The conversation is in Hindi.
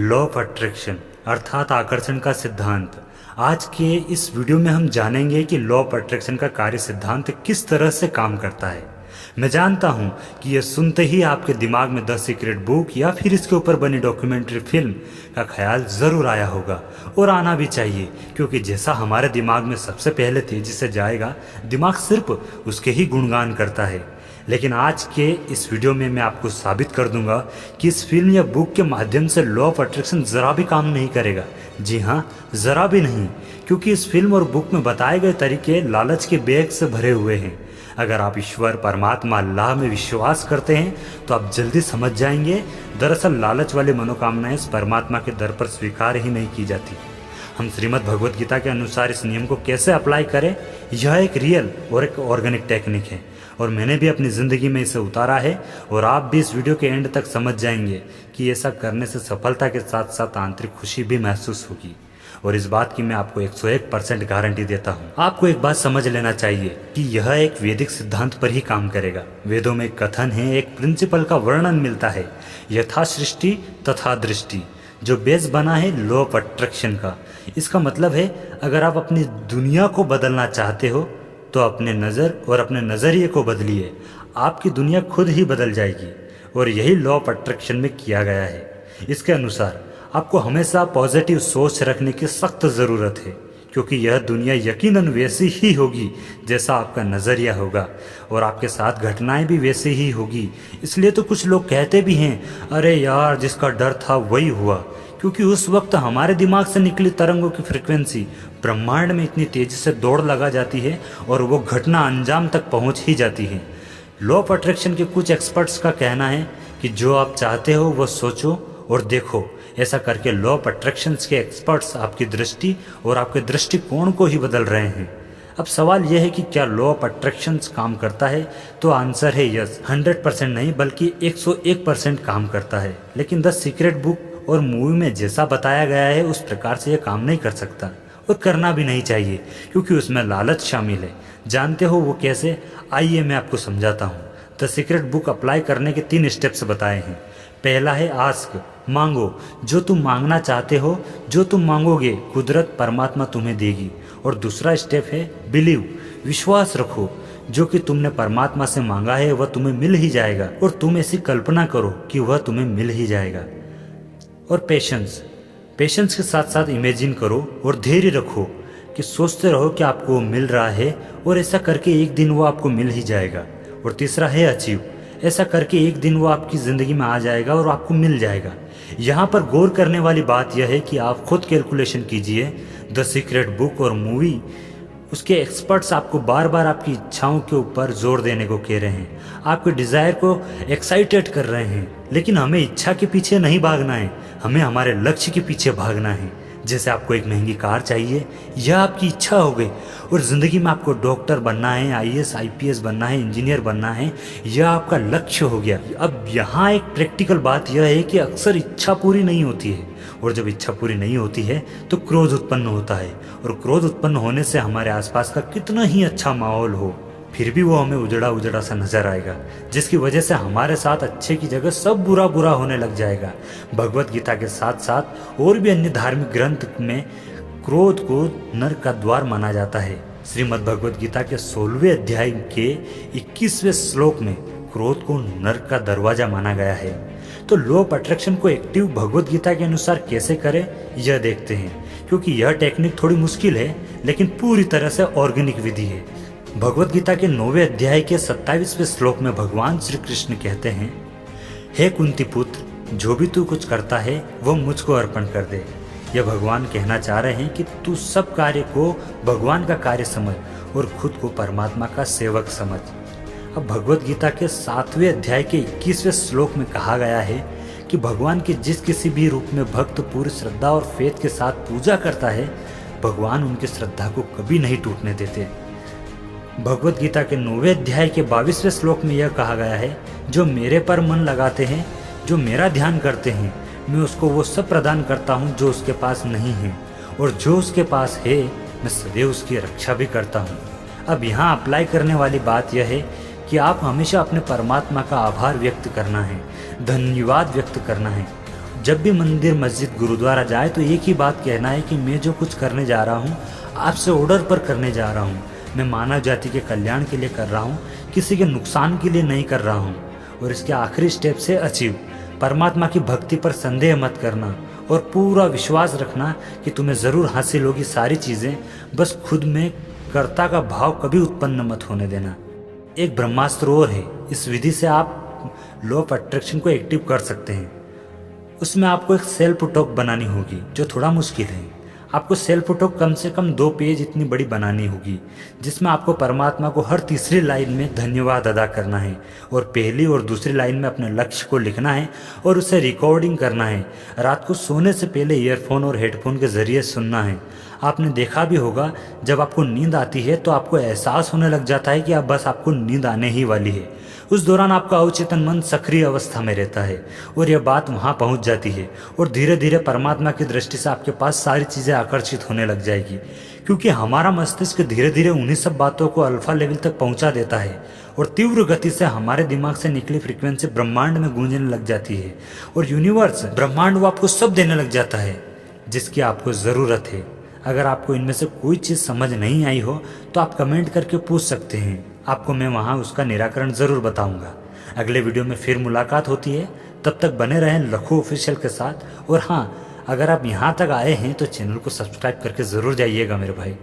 लॉ ऑफ अट्रैक्शन अर्थात आकर्षण का सिद्धांत। आज के इस वीडियो में हम जानेंगे कि लॉ ऑफ अट्रैक्शन का कार्य सिद्धांत किस तरह से काम करता है। मैं जानता हूं कि यह सुनते ही आपके दिमाग में द सीक्रेट बुक या फिर इसके ऊपर बनी डॉक्यूमेंट्री फिल्म का ख्याल ज़रूर आया होगा और आना भी चाहिए, क्योंकि जैसा हमारे दिमाग में सबसे पहले तेजी से जाएगा, दिमाग सिर्फ उसके ही गुणगान करता है। लेकिन आज के इस वीडियो में मैं आपको साबित कर दूंगा कि इस फिल्म या बुक के माध्यम से लॉ ऑफ अट्रैक्शन ज़रा भी काम नहीं करेगा। जी हाँ, ज़रा भी नहीं, क्योंकि इस फिल्म और बुक में बताए गए तरीके लालच के बैग से भरे हुए हैं। अगर आप ईश्वर, परमात्मा, अल्लाह में विश्वास करते हैं तो आप जल्दी समझ जाएंगे, दरअसल लालच वाली मनोकामनाएं इस परमात्मा के दर पर स्वीकार ही नहीं की जाती। हम श्रीमद् भगवद गीता के अनुसार इस नियम को कैसे अप्लाई करें, यह एक रियल और एक ऑर्गेनिक टेक्निक है और मैंने भी अपनी ज़िंदगी में इसे उतारा है। और आप भी इस वीडियो के एंड तक समझ जाएंगे कि ऐसा करने से सफलता के साथ साथ आंतरिक खुशी भी महसूस होगी, और इस बात की मैं आपको 101% गारंटी देता हूँ। आपको एक बात समझ लेना चाहिए कि यह एक वैदिक सिद्धांत पर ही काम करेगा। वेदों में एक कथन है, एक प्रिंसिपल का वर्णन मिलता है, यथा सृष्टि तथा दृष्टि, जो बेस बना है लॉ ऑफ अट्रैक्शन का। इसका मतलब है, अगर आप अपनी दुनिया को बदलना चाहते हो तो अपने नज़र और अपने नज़रिए को बदलिए, आपकी दुनिया खुद ही बदल जाएगी। और यही लॉ ऑफ अट्रैक्शन में किया गया है। इसके अनुसार आपको हमेशा पॉजिटिव सोच रखने की सख्त ज़रूरत है, क्योंकि यह दुनिया यकीनन वैसी ही होगी जैसा आपका नज़रिया होगा, और आपके साथ घटनाएं भी वैसी ही होगी। इसलिए तो कुछ लोग कहते भी हैं, अरे यार, जिसका डर था वही हुआ, क्योंकि उस वक्त हमारे दिमाग से निकली तरंगों की फ्रिक्वेंसी ब्रह्मांड में इतनी तेज़ी से दौड़ लगा जाती है और वो घटना अंजाम तक पहुंच ही जाती है। लॉ ऑफ अट्रैक्शन के कुछ एक्सपर्ट्स का कहना है कि जो आप चाहते हो वो सोचो और देखो। ऐसा करके लॉ ऑफ अट्रैक्शन के एक्सपर्ट्स आपकी दृष्टि और आपके दृष्टिकोण को ही बदल रहे हैं। अब सवाल यह है कि क्या लॉ ऑफ अट्रैक्शन काम करता है? तो आंसर है यस। 100% नहीं बल्कि 101% काम करता है। लेकिन द सीक्रेट बुक और मूवी में जैसा बताया गया है उस प्रकार से यह काम नहीं कर सकता, और करना भी नहीं चाहिए, क्योंकि उसमें लालच शामिल है। जानते हो वो कैसे? आइए मैं आपको समझाता हूँ। द सीक्रेट बुक अप्लाई करने के 3 स्टेप्स बताए हैं। पहला है आस्क, मांगो। जो तुम मांगना चाहते हो, जो तुम मांगोगे, कुदरत परमात्मा तुम्हें देगी। और दूसरा स्टेप है बिलीव, विश्वास रखो। जो कि तुमने परमात्मा से मांगा है वह तुम्हें मिल ही जाएगा, और तुम ऐसी कल्पना करो कि वह तुम्हें मिल ही जाएगा। और पेशेंस के साथ साथ इमेजिन करो और धैर्य रखो कि सोचते रहो कि आपको वो मिल रहा है, और ऐसा करके एक दिन वो आपको मिल ही जाएगा। और तीसरा है अचीव, ऐसा करके एक दिन वो आपकी ज़िंदगी में आ जाएगा और आपको मिल जाएगा। यहाँ पर गौर करने वाली बात यह है कि आप खुद कैलकुलेशन कीजिए। द सीक्रेट बुक और मूवी, उसके एक्सपर्ट्स आपको बार बार आपकी इच्छाओं के ऊपर जोर देने को कह रहे हैं, आपके डिज़ायर को एक्साइटेड कर रहे हैं। लेकिन हमें इच्छा के पीछे नहीं भागना है, हमें हमारे लक्ष्य के पीछे भागना है। जैसे आपको एक महंगी कार चाहिए, यह आपकी इच्छा हो गई, और ज़िंदगी में आपको डॉक्टर बनना है, IAS IPS बनना है, इंजीनियर बनना है, यह आपका लक्ष्य हो गया। अब यहाँ एक प्रैक्टिकल बात यह है कि अक्सर इच्छा पूरी नहीं होती है, और जब इच्छा पूरी नहीं होती है तो क्रोध उत्पन्न होता है, और क्रोध उत्पन्न होने से हमारे आसपास का कितना ही अच्छा माहौल हो, फिर भी वो हमें उजड़ा उजड़ा सा नजर आएगा, जिसकी वजह से हमारे साथ अच्छे की जगह सब बुरा बुरा होने लग जाएगा। भगवत गीता के साथ साथ और भी अन्य धार्मिक ग्रंथ में क्रोध को नरक का द्वार माना जाता है। श्रीमद् भगवत गीता के 16वें अध्याय के 21वें श्लोक में क्रोध को नरक का दरवाजा माना गया है। तो लॉ ऑफ अट्रैक्शन को एक्टिव भगवत गीता के अनुसार कैसे करें, यह देखते हैं, क्योंकि यह टेक्निक थोड़ी मुश्किल है लेकिन पूरी तरह से ऑर्गेनिक विधि है। भगवत गीता के 9वें अध्याय के 27वें श्लोक में भगवान श्री कृष्ण कहते हैं, हे कुंती पुत्र, जो भी तू कुछ करता है वह मुझको अर्पण कर दे। यह भगवान कहना चाह रहे हैं कि तू सब कार्य को भगवान का कार्य समझ और खुद को परमात्मा का सेवक समझ। अब भगवत गीता के 7वें अध्याय के 21वें श्लोक में कहा गया है कि भगवान के जिस किसी भी रूप में भक्त पूरी श्रद्धा और फेथ के साथ पूजा करता है, भगवान उनकी श्रद्धा को कभी नहीं टूटने देते। भगवत गीता के 9वें अध्याय के 22वें श्लोक में यह कहा गया है, जो मेरे पर मन लगाते हैं, जो मेरा ध्यान करते हैं, मैं उसको वो सब प्रदान करता हूँ जो उसके पास नहीं है, और जो उसके पास है मैं सदैव उसकी रक्षा भी करता हूँ। अब यहाँ अप्लाई करने वाली बात यह है कि आप हमेशा अपने परमात्मा का आभार व्यक्त करना है, धन्यवाद व्यक्त करना है, जब भी मंदिर, मस्जिद, गुरुद्वारा जाए तो एक ही बात कहना है कि मैं जो कुछ करने जा रहा हूँ आपसे ऑर्डर पर करने जा रहा हूँ। मैं मानव जाति के कल्याण के लिए कर रहा हूँ, किसी के नुकसान के लिए नहीं कर रहा हूँ। और इसके आखिरी स्टेप से अचीव, परमात्मा की भक्ति पर संदेह मत करना और पूरा विश्वास रखना कि तुम्हें ज़रूर हासिल होगी सारी चीज़ें, बस खुद में कर्ता का भाव कभी उत्पन्न मत होने देना। एक ब्रह्मास्त्र और है, इस विधि से आप लॉ ऑफ अट्रैक्शन को एक्टिव कर सकते हैं। उसमें आपको एक सेल्फ टॉक बनानी होगी जो थोड़ा मुश्किल है। आपको सेल्फ टॉक कम से कम 2 पेज इतनी बड़ी बनानी होगी, जिसमें आपको परमात्मा को हर तीसरी लाइन में धन्यवाद अदा करना है और पहली और दूसरी लाइन में अपने लक्ष्य को लिखना है और उसे रिकॉर्डिंग करना है। रात को सोने से पहले ईयरफोन और हेडफोन के ज़रिए सुनना है। आपने देखा भी होगा जब आपको नींद आती है तो आपको एहसास होने लग जाता है कि अब बस आपको नींद आने ही वाली है। उस दौरान आपका अवचेतन मन सक्रिय अवस्था में रहता है और यह बात वहाँ पहुँच जाती है और धीरे धीरे परमात्मा की दृष्टि से आपके पास सारी चीज़ें आकर्षित होने लग जाएगी, क्योंकि हमारा मस्तिष्क धीरे धीरे उन्हीं सब बातों को अल्फा लेवल तक पहुँचा देता है और तीव्र गति से हमारे दिमाग से निकली फ्रीक्वेंसी ब्रह्मांड में गूंजने लग जाती है और यूनिवर्स, ब्रह्मांड, वो आपको सब देने लग जाता है जिसकी आपको ज़रूरत है। अगर आपको इनमें से कोई चीज़ समझ नहीं आई हो तो आप कमेंट करके पूछ सकते हैं, आपको मैं वहाँ उसका निराकरण ज़रूर बताऊँगा। अगले वीडियो में फिर मुलाकात होती है, तब तक बने रहें लखू ऑफिशियल के साथ। और हाँ, अगर आप यहाँ तक आए हैं तो चैनल को सब्सक्राइब करके ज़रूर जाइएगा मेरे भाई।